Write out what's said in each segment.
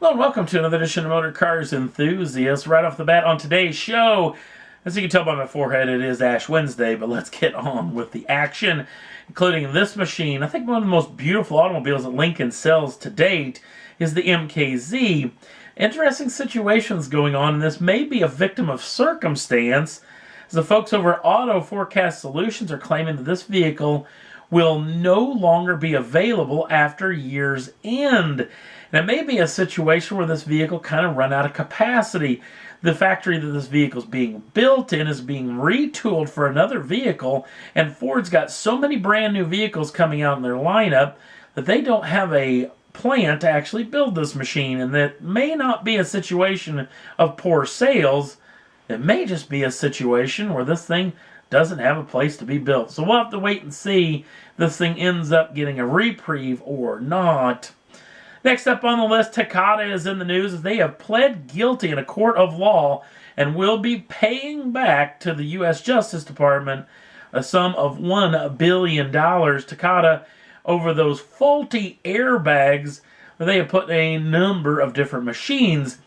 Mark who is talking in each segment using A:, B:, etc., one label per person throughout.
A: Hello and welcome to another edition of Motor Cars Enthusiasts. Right off the bat on today's show, as you can tell by my forehead, it is Ash Wednesday, but let's get on with the action, including this machine. I think one of the most beautiful automobiles that Lincoln sells to date is the MKZ. Interesting situations going on, and this may be a victim of circumstance, as the folks over at Auto Forecast Solutions are claiming that this vehicle will no longer be available after year's end. And it may be a situation where this vehicle kind of run out of capacity. The factory that this vehicle is being built in is being retooled for another vehicle, and Ford's got so many brand new vehicles coming out in their lineup that they don't have a plan to actually build this machine, and that may not be a situation of poor sales. It may just be a situation where this thing doesn't have a place to be built. So we'll have to wait and see if this thing ends up getting a reprieve or not. Next up on the list, Takata is in the news as they have pled guilty in a court of law and will be paying back to the U.S. Justice Department a sum of $1 billion. Takata over those faulty airbags that they have put in a number of different machines.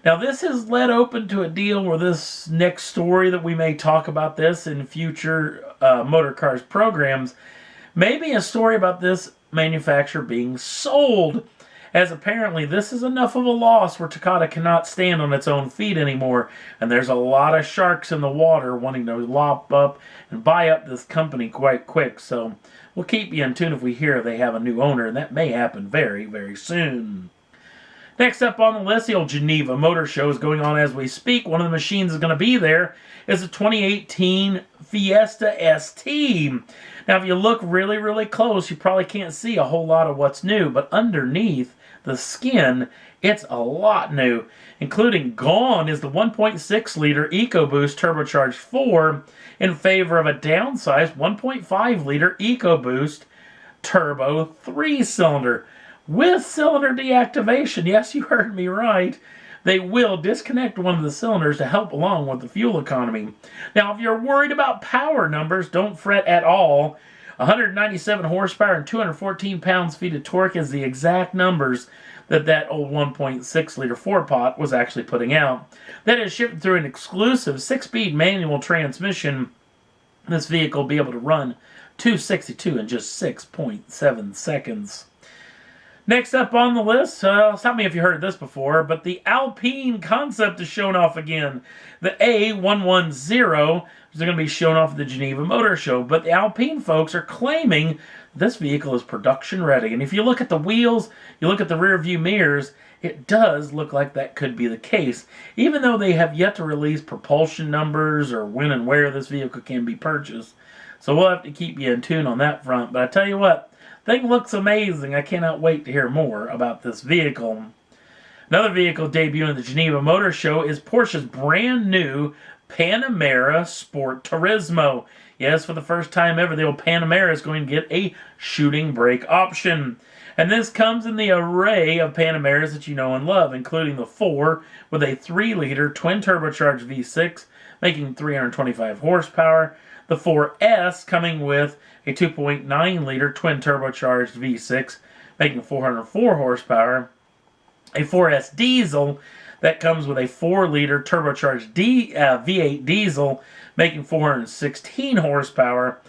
A: Now, this has led open to a deal where this next story that we may talk about this in future Motor Cars programs may be a story about this manufacturer being sold, as apparently this is enough of a loss where Takata cannot stand on its own feet anymore, and there's a lot of sharks in the water wanting to lop up and buy up this company quite quick. So we'll keep you in tune if we hear they have a new owner, and that may happen very, very soon. Next up on the list, the old Geneva Motor Show is going on as we speak. One of the machines that's going to be there is a 2018 Fiesta ST. Now, if you look really, really close, you probably can't see a whole lot of what's new, but underneath the skin, it's a lot new. Including gone is the 1.6-liter EcoBoost turbocharged 4 in favor of a downsized 1.5-liter EcoBoost turbo 3-cylinder. With cylinder deactivation, yes, you heard me right, they will disconnect one of the cylinders to help along with the fuel economy. Now, if you're worried about power numbers, don't fret at all. 197 horsepower and 214 pounds-feet of torque is the exact numbers that old 1.6-liter 4-pot was actually putting out. That is shipped through an exclusive 6-speed manual transmission. This vehicle will be able to run 262 in just 6.7 seconds. Next up on the list, tell me if you heard this before, but the Alpine concept is shown off again. The A110 is going to be shown off at the Geneva Motor Show, but the Alpine folks are claiming this vehicle is production ready. And if you look at the wheels, you look at the rear view mirrors, it does look like that could be the case, even though they have yet to release propulsion numbers or when and where this vehicle can be purchased. So we'll have to keep you in tune on that front, but I tell you what, thing looks amazing. I cannot wait to hear more about this vehicle. Another vehicle debuting at the Geneva Motor Show is Porsche's brand new Panamera Sport Turismo. Yes, for the first time ever, the old Panamera is going to get a shooting brake option. And this comes in the array of Panameras that you know and love, including the 4 with a 3-liter twin turbocharged V6, making 325 horsepower. The 4S coming with a 2.9-liter twin turbocharged V6, making 404 horsepower. A 4S diesel that comes with a 4-liter turbocharged V8 diesel, making 416 horsepower.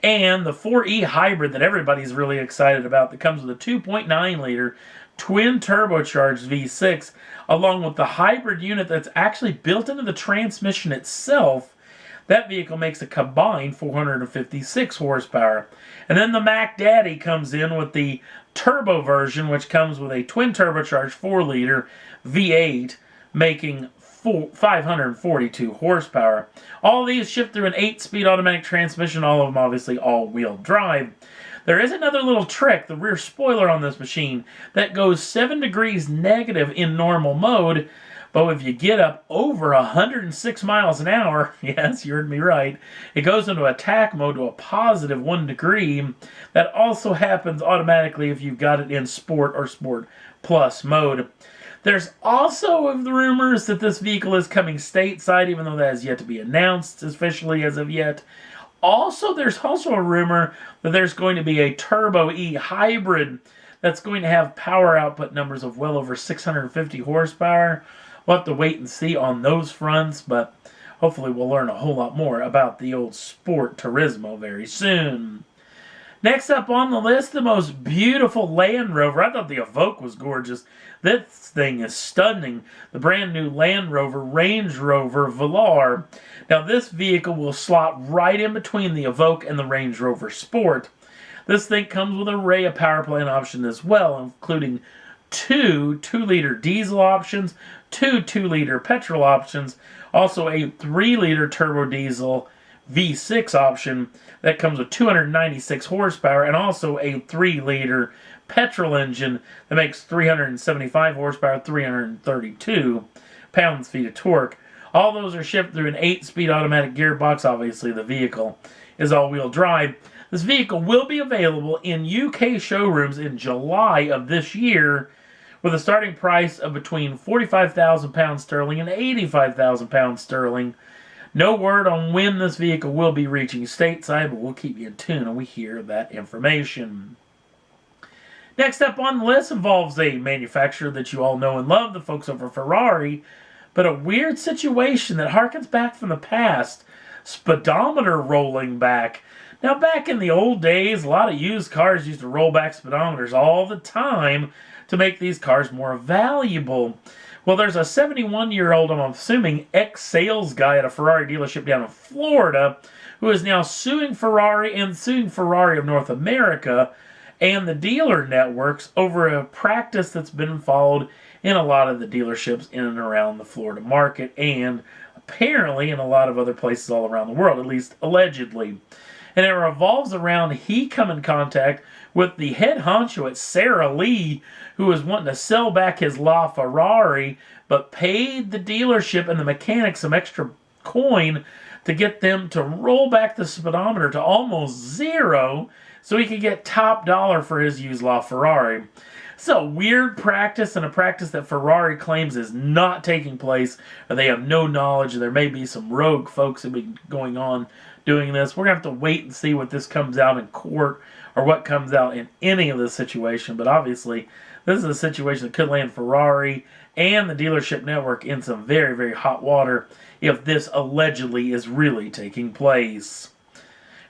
A: And the 4E hybrid that everybody's really excited about that comes with a 2.9-liter twin turbocharged V6, along with the hybrid unit that's actually built into the transmission itself. That vehicle makes a combined 456 horsepower. And then the Mac Daddy comes in with the turbo version, which comes with a twin turbocharged 4-liter V8, making 542 horsepower. All these shift through an 8-speed automatic transmission, all of them obviously all-wheel drive. There is another little trick, the rear spoiler on this machine, that goes 7 degrees negative in normal mode. But if you get up over 106 miles an hour, yes, you heard me right, it goes into attack mode to a positive 1 degree. That also happens automatically if you've got it in Sport or Sport Plus mode. There's also the rumors that this vehicle is coming stateside, even though that has yet to be announced officially as of yet. Also, there's also a rumor that there's going to be a Turbo E hybrid that's going to have power output numbers of well over 650 horsepower. We'll have to wait and see on those fronts, but hopefully we'll learn a whole lot more about the old Sport Turismo very soon. Next up on the list, the most beautiful Land Rover. I thought the Evoque was gorgeous. This thing is stunning. The brand new Land Rover Range Rover Velar. Now this vehicle will slot right in between the Evoque and the Range Rover Sport. This thing comes with an array of power plant options as well, including two 2-liter diesel options, two 2-liter petrol options, also a 3-liter turbo diesel V6 option that comes with 296 horsepower, and also a 3-liter petrol engine that makes 375 horsepower, 332 pounds-feet of torque. All those are shipped through an 8-speed automatic gearbox. Obviously, the vehicle is all-wheel drive. This vehicle will be available in UK showrooms in July of this year, with a starting price of between £45,000 sterling and £85,000 sterling. No word on when this vehicle will be reaching stateside, but we'll keep you in tune when we hear that information. Next up on the list involves a manufacturer that you all know and love, the folks over Ferrari, but a weird situation that harkens back from the past. Speedometer rolling back. Now, back in the old days, a lot of used cars used to roll back speedometers all the time to make these cars more valuable. Well, there's a 71-year-old, I'm assuming, ex-sales guy at a Ferrari dealership down in Florida who is now suing Ferrari and suing Ferrari of North America and the dealer networks over a practice that's been followed in a lot of the dealerships in and around the Florida market, and apparently in a lot of other places all around the world, at least allegedly. And it revolves around he come in contact with the head honcho at Sara Lee, who was wanting to sell back his LaFerrari, but paid the dealership and the mechanics some extra coin to get them to roll back the speedometer to almost zero so he could get top dollar for his used LaFerrari. It's a weird practice, and a practice that Ferrari claims is not taking place, or they have no knowledge. There may be some rogue folks that have been going on doing this. We're going to have to wait and see what this comes out in court, or what comes out in any of this situation. But obviously, this is a situation that could land Ferrari and the dealership network in some very, very hot water if this allegedly is really taking place.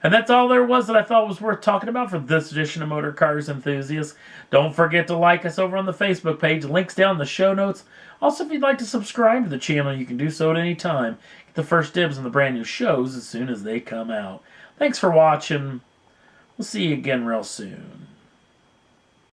A: And that's all there was that I thought was worth talking about for this edition of Motor Cars Enthusiasts. Don't forget to like us over on the Facebook page. Links down in the show notes. Also, if you'd like to subscribe to the channel, you can do so at any time. Get the first dibs on the brand new shows as soon as they come out. Thanks for watching. We'll see you again real soon.